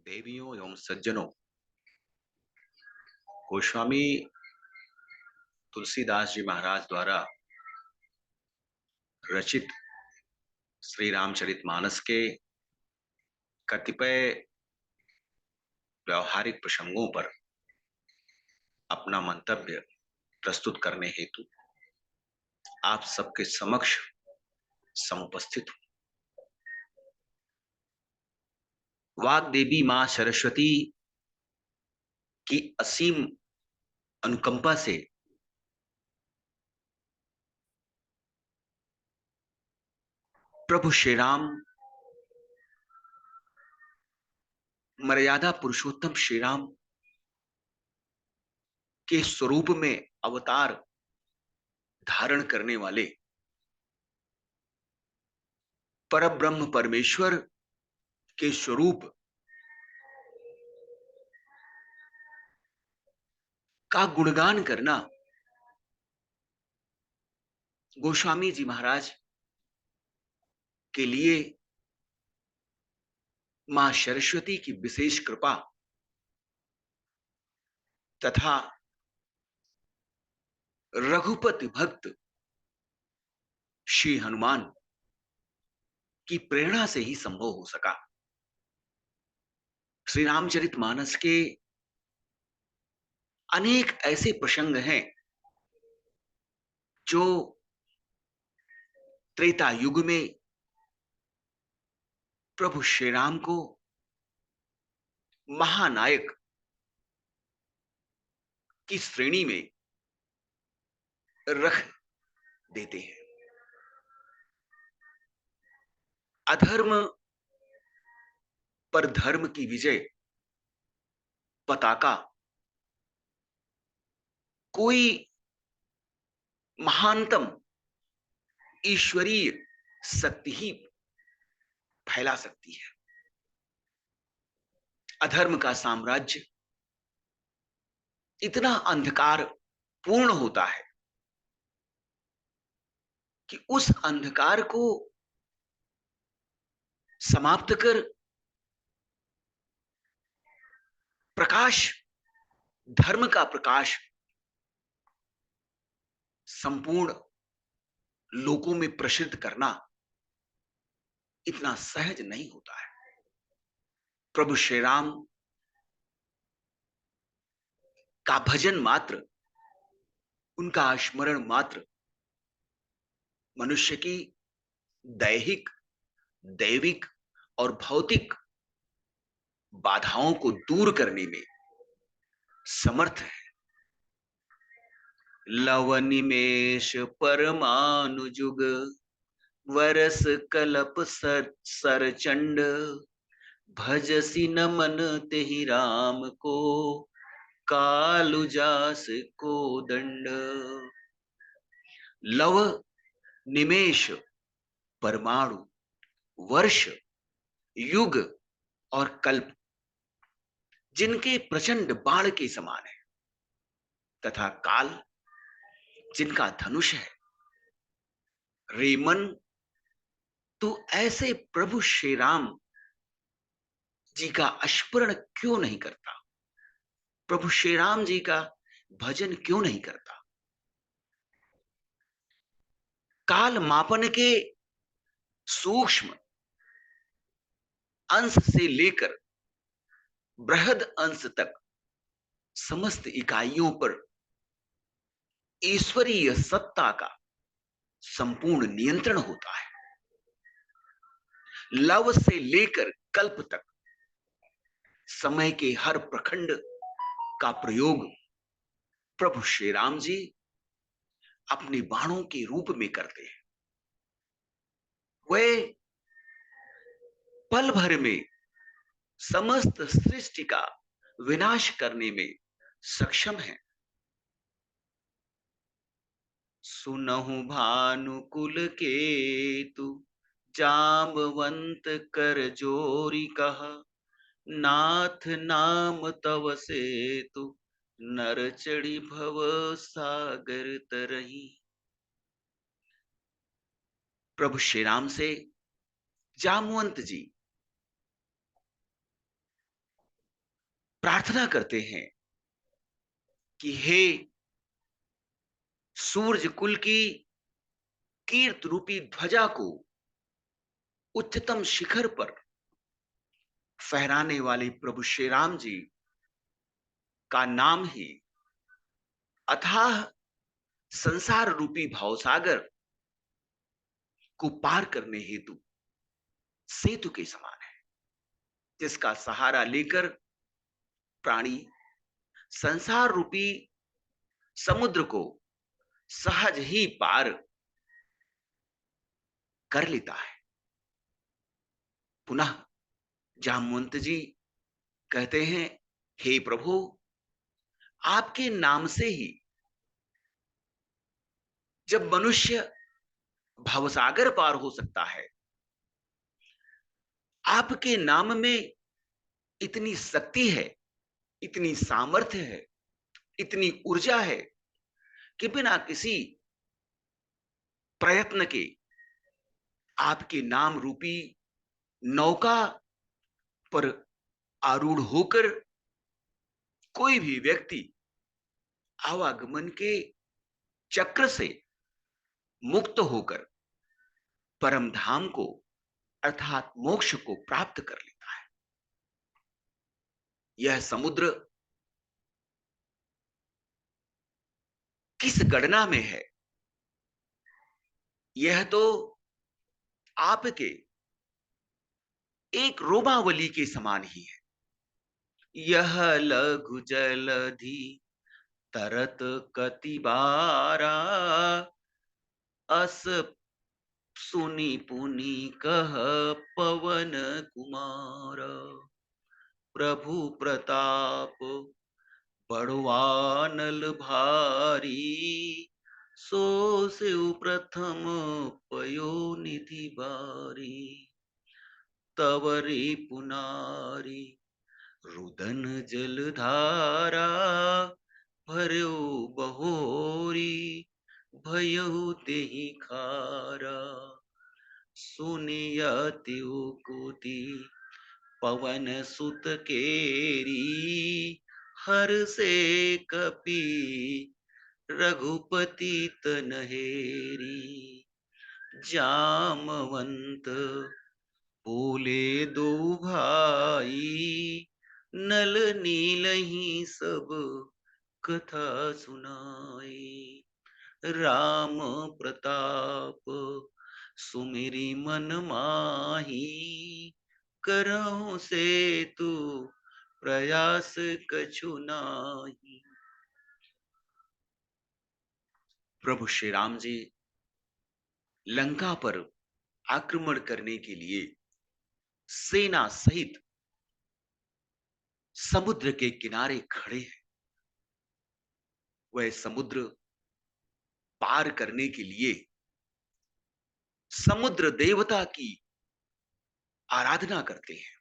देवियों एवं सज्जनों, गोस्वामी तुलसीदास जी महाराज द्वारा रचित श्री रामचरितमानस के कतिपय व्यवहारिक प्रसंगों पर अपना मंतव्य प्रस्तुत करने हेतु आप सबके समक्ष समुपस्थित हूं। वाग देवी मां सरस्वती की असीम अनुकंपा से प्रभु श्री राम, मर्यादा पुरुषोत्तम श्री राम के स्वरूप में अवतार धारण करने वाले परब्रह्म परमेश्वर के स्वरूप का गुणगान करना गोस्वामी जी महाराज के लिए मां सरस्वती की विशेष कृपा तथा रघुपति भक्त श्री हनुमान की प्रेरणा से ही संभव हो सका। श्री रामचरितमानस के अनेक ऐसे प्रसंग हैं जो त्रेता युग में प्रभु श्री राम को महानायक की श्रेणी में रख देते हैं। अधर्म पर धर्म की विजय पताका कोई महानतम ईश्वरीय शक्ति ही फैला सकती है। अधर्म का साम्राज्य इतना अंधकार पूर्ण होता है कि उस अंधकार को समाप्त कर प्रकाश, धर्म का प्रकाश संपूर्ण लोकों में प्रसिद्ध करना इतना सहज नहीं होता है। प्रभु श्री राम का भजन मात्र, उनका स्मरण मात्र मनुष्य की दैहिक, दैविक और भौतिक बाधाओं को दूर करने में समर्थ है। लव निमेष परमाणु जुग वरस कलप सरचंड भजसी न मन तेहि राम को कालु जास को दंड। लव निमेष परमाणु, वर्ष, युग और कल्प जिनके प्रचंड बाण के समान है तथा काल जिनका धनुष है, रेमन तो ऐसे प्रभु श्री राम जी का स्मरण क्यों नहीं करता, प्रभु श्री राम जी का भजन क्यों नहीं करता। काल मापन के सूक्ष्म अंश से लेकर बृहद अंश तक समस्त इकाइयों पर ईश्वरीय सत्ता का संपूर्ण नियंत्रण होता है। लव से लेकर कल्प तक समय के हर प्रखंड का प्रयोग प्रभु श्री राम जी अपने बाणों के रूप में करते हैं। वे पल भर में समस्त सृष्टि का विनाश करने में सक्षम है। सुनहु भानुकुल केतु जामवंत कर जोरी कहा नाथ नाम तव सेतु नर चढ़ी भव सागर तरही। प्रभु श्री राम से जामवंत जी प्रार्थना करते हैं कि हे सूरज कुल की कीर्त रूपी ध्वजा को उच्चतम शिखर पर फहराने वाले प्रभु श्री राम जी का नाम ही अथाह संसार रूपी भावसागर को पार करने हेतु सेतु के समान है, जिसका सहारा लेकर प्राणी संसार रूपी समुद्र को सहज ही पार कर लेता है। पुनः जामवंत जी कहते हैं, हे प्रभु, आपके नाम से ही जब मनुष्य भवसागर पार हो सकता है, आपके नाम में इतनी शक्ति है, इतनी सामर्थ्य है, इतनी ऊर्जा है कि बिना किसी प्रयत्न के आपके नाम रूपी नौका पर आरूढ़ होकर कोई भी व्यक्ति आवागमन के चक्र से मुक्त होकर परम धाम को अर्थात मोक्ष को प्राप्त कर लेता है। यह समुद्र किस गणना में है? यह तो आपके एक रोमावली के समान ही है। यह लघु जलधि तरत कति बारा, अस सुनी पुनि कह पवन कुमार। प्रभु प्रताप बड़वानल भारी, सो शिव प्रथम पयो निधि बारी। तवरे पुनारी रुदन जलधारा, भर्यो बहोरी भयहु तेहि खारा। सुनियति कुति पवन सुत केरी, हर से कपि रघुपति तनहेरी। जामवंत बोले दो भाई, नल नील ही सब कथा सुनाई। राम प्रताप सुमिरी मन माही, करहु से तू प्रयास कछु नाही। प्रभु श्री राम जी लंका पर आक्रमण करने के लिए सेना सहित समुद्र के किनारे खड़े हैं। वह समुद्र पार करने के लिए समुद्र देवता की आराधना करते हैं।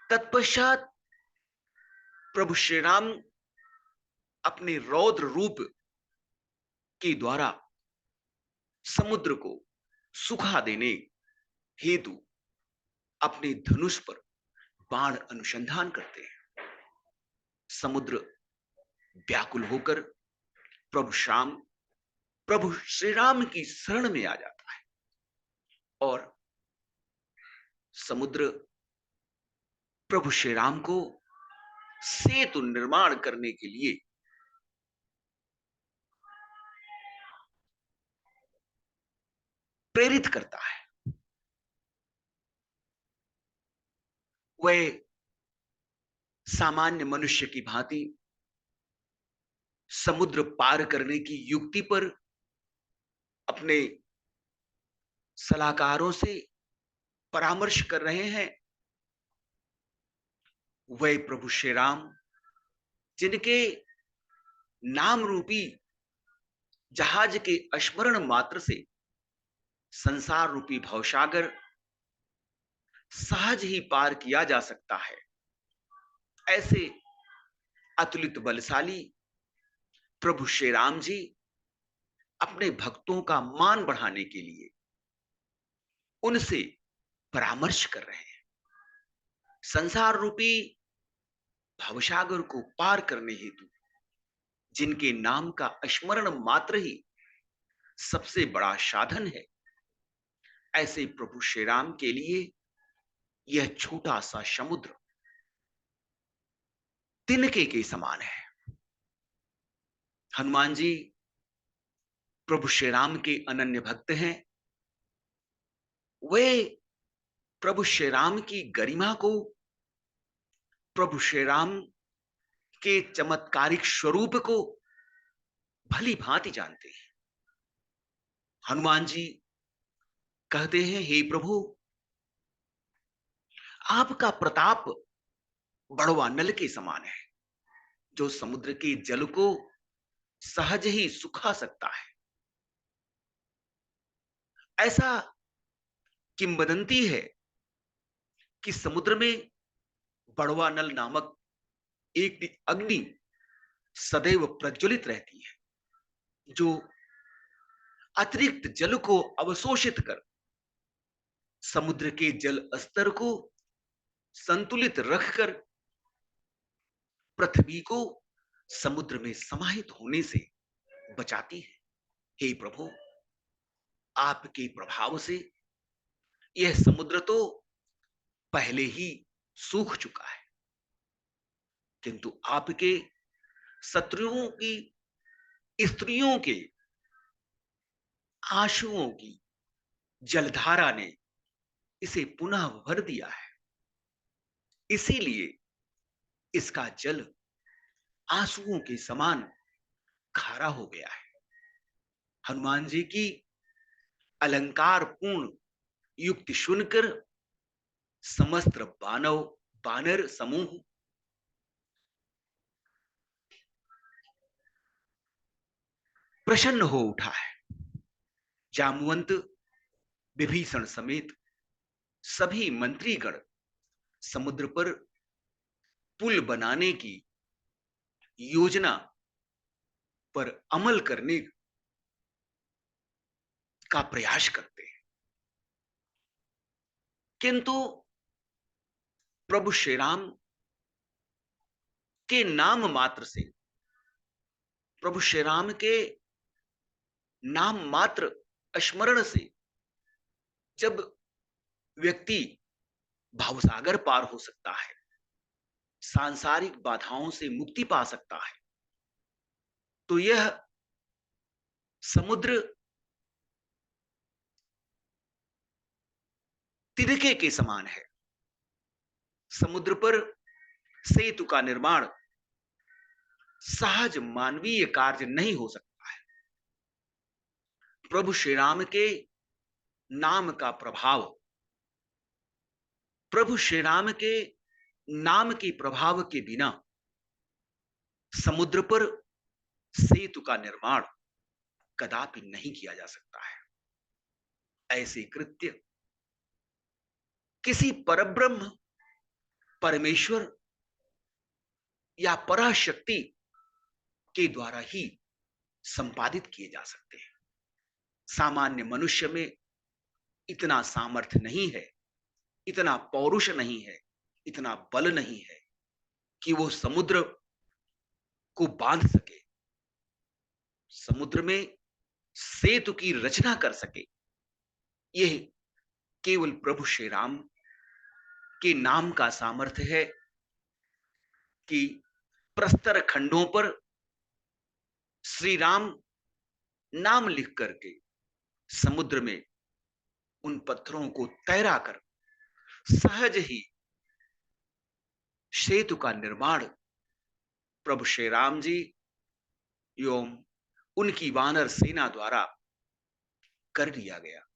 तत्पश्चात प्रभु श्री राम अपने रौद्र रूप के द्वारा समुद्र को सुखा देने हेतु अपने धनुष पर बाण अनुसंधान करते हैं। समुद्र व्याकुल होकर प्रभु श्री राम की शरण में आ जाता है और समुद्र प्रभु श्री राम को सेतु निर्माण करने के लिए प्रेरित करता है। वह सामान्य मनुष्य की भांति समुद्र पार करने की युक्ति पर अपने सलाहकारों से परामर्श कर रहे हैं। वह प्रभु श्री राम जिनके नाम रूपी जहाज के स्मरण मात्र से संसार रूपी भवसागर सहज ही पार किया जा सकता है, ऐसे अतुलित बलशाली प्रभु श्री राम जी अपने भक्तों का मान बढ़ाने के लिए उनसे परामर्श कर रहे हैं। संसार रूपी भवसागर को पार करने हेतु जिनके नाम का स्मरण मात्र ही सबसे बड़ा साधन है, ऐसे प्रभु श्री राम के लिए यह छोटा सा समुद्र तिनके के समान है। हनुमान जी प्रभु श्री राम के अनन्य भक्त हैं। वे प्रभु श्री राम की गरिमा को, प्रभु श्री राम के चमत्कारिक स्वरूप को भली भांति जानते हैं। हनुमान जी कहते हैं, हे प्रभु, आपका प्रताप बड़वा नल के समान है, जो समुद्र के जल को सहज ही सुखा सकता है। ऐसा किंवदंती है कि समुद्र में बड़वा नल नामक एक अग्नि सदैव प्रज्वलित रहती है, जो अतिरिक्त जल को अवशोषित कर समुद्र के जल स्तर को संतुलित रखकर पृथ्वी को समुद्र में समाहित होने से बचाती है। हे प्रभु, आपके प्रभाव से यह समुद्र तो पहले ही सूख चुका है, किंतु आपके शत्रुओं की स्त्रियों के आंसुओं की जलधारा ने इसे पुनः भर दिया है। इसीलिए इसका जल आंसुओं के समान खारा हो गया है। हनुमान जी की अलंकार पूर्ण युक्ति सुनकर समस्त बानर समूह प्रसन्न हो उठा है। जामवंत विभीषण समेत सभी मंत्रीगण समुद्र पर पुल बनाने की योजना पर अमल करने का प्रयास करते हैं, किंतु प्रभु श्री राम के नाम मात्र से, प्रभु श्री राम के नाम मात्र स्मरण से जब व्यक्ति भवसागर पार हो सकता है, सांसारिक बाधाओं से मुक्ति पा सकता है, तो यह समुद्र तिनके के समान है। समुद्र पर सेतु का निर्माण सहज मानवीय कार्य नहीं हो सकता है। प्रभु श्री राम के नाम का प्रभाव, प्रभु श्री राम के नाम के प्रभाव के बिना समुद्र पर सेतु का निर्माण कदापि नहीं किया जा सकता है। ऐसे कृत्य किसी परब्रह्म, परमेश्वर या पराशक्ति के द्वारा ही संपादित किए जा सकते हैं। सामान्य मनुष्य में इतना सामर्थ्य नहीं है, इतना पौरुष नहीं है, इतना बल नहीं है कि वो समुद्र को बांध सके, समुद्र में सेतु की रचना कर सके। यह केवल प्रभु श्री राम के नाम का सामर्थ्य है कि प्रस्तर खंडों पर श्री राम नाम लिख करके समुद्र में उन पत्थरों को तैरा कर सहज ही सेतु का निर्माण प्रभु श्री राम जी एवं उनकी वानर सेना द्वारा कर दिया गया।